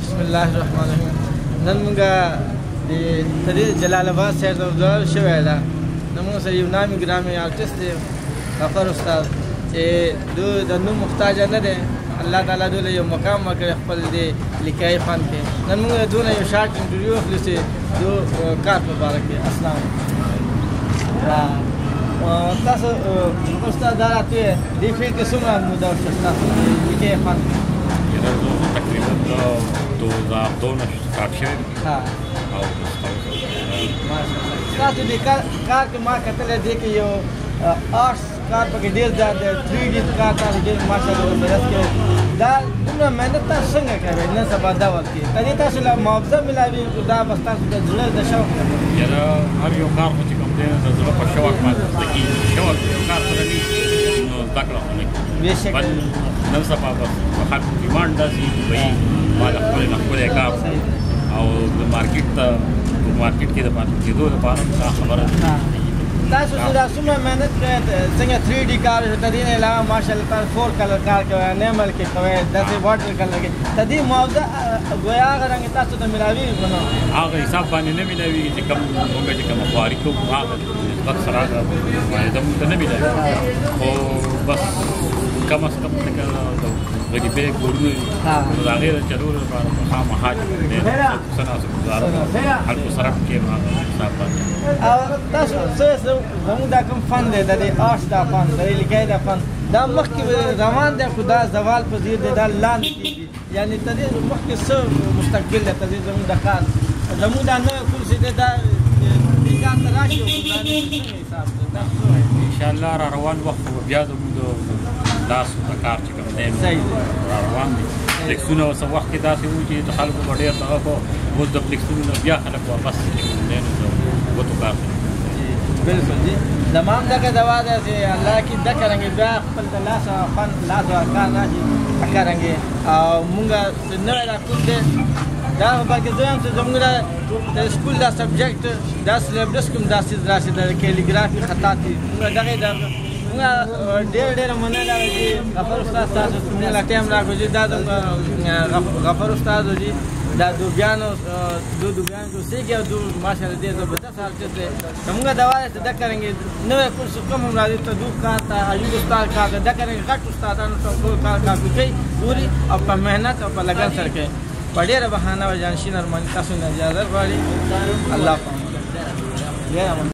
बिस्मिल्लाहिर्रहमानिर्रहीम नन मुंगा तरी जलालाबाद साइड दौर शवे दा नमो से यू नामी ग्रामी आर्टिस्ट गफर उस्ताद ए दो दनु मुख्ताज न दे अल्लाह ताला दो यो मकाम मकर खपल दे लिखाई फन के नन मुंगा दो यो शार्ट इंटरव्यू खलसे दो कार मुबारक के अस्सलाम تاسو استاد راته دی فیل کې څومره موده تاسو کې فن تقریبا 2002 سٹارټ شوی ها او تاسو دې کار کې ما کتل دي کې یو آرټس کار پکې ډیر زیات 3D کار تاسو ډیر ماشاءالله درس کې دا دومره مهنت تاسو څنګه کوي نن سبا دا وخت کې کله تاسو لا معاوضه ملاوي دا بس تاسو د زړه د شوق یاره هر یو کار چې کوم دی د زړه په شوق باندې د کی شوق کار سره نه نو ذکر نه بهشکه نن سبا په خلکو ډیماند داسي وي مال خپل کار او د مارکیټ کې د پاتې کېدو لپاره دا خبره تاسو چې دا څومره مهنت کوئ څنګه 3D کار د دې نه علاوه ماشاءالله تاسو 4 کلر کار کوئ انیمل کې کوئ داسې واټر کلر کې د دې معاوضه گویا هغه رنګ تاسو ته ملاوي نو هغه حساب باندې نه ملاوي چې کوم موږ چې کوم خواري کوو هغه نسبت سره باندې موږ نه ملاوي او بس کم از کم څنګه غریبې ګورو نو هغه چلول لپاره خامخا چې سنا سره خلکو سره کې ما حساب باندې او تاسو زموږ دا کوم فن دی د آرټس دا فن د لیکای دا فن دا مخکې روان دی خو دا زوال پذیر دی دا لاندې دي یعنی ته دې مخکې څه مستقبل دی ته دې زموږ د کار زموږ دا نوی کور چې دی دا دې کار ته راشي او دا څنګه حساب دی دا ان شاء الله را روان وخت بیا زموږ لاسو د کار چې کوم دی را روان دي فلیکسونه اوس وخت کې داسې وو چې د خلکو په ډېر دغه کو اوس د فلیکسونو بیا خلک واپس دی نو وته کار بالکل جی زمام دغه دوا ده چې الله کې د کرانګي بیا خپل د لاس فن لاس کار راشي کرانګي او مونږه نو را کوم دي دا بلکې زم چې زموږ د سکول دا سبجیکټ دا سلیبس کوم دا سیز راشي د کیلیګرافي خطاط مونږ دغه دا ډېر مننه چې غفر استاد تاسو څنګه لا ټایم راکوي دا غفر استاد जी دا دوبیانو کو سیګه دو ماشاءالله دې زبردست حالت ته موږ دوا ته کरेंगे نو کورس کوم راځي ته دو کا ته ایوب استاد کا دا کरेंगे غټ استادانو ته کار کوي پوری او په مهنت او په لګن سره کوي په ډېر بهانه و جانشین ارمان تاسو نه اجازه غواړي الله پاک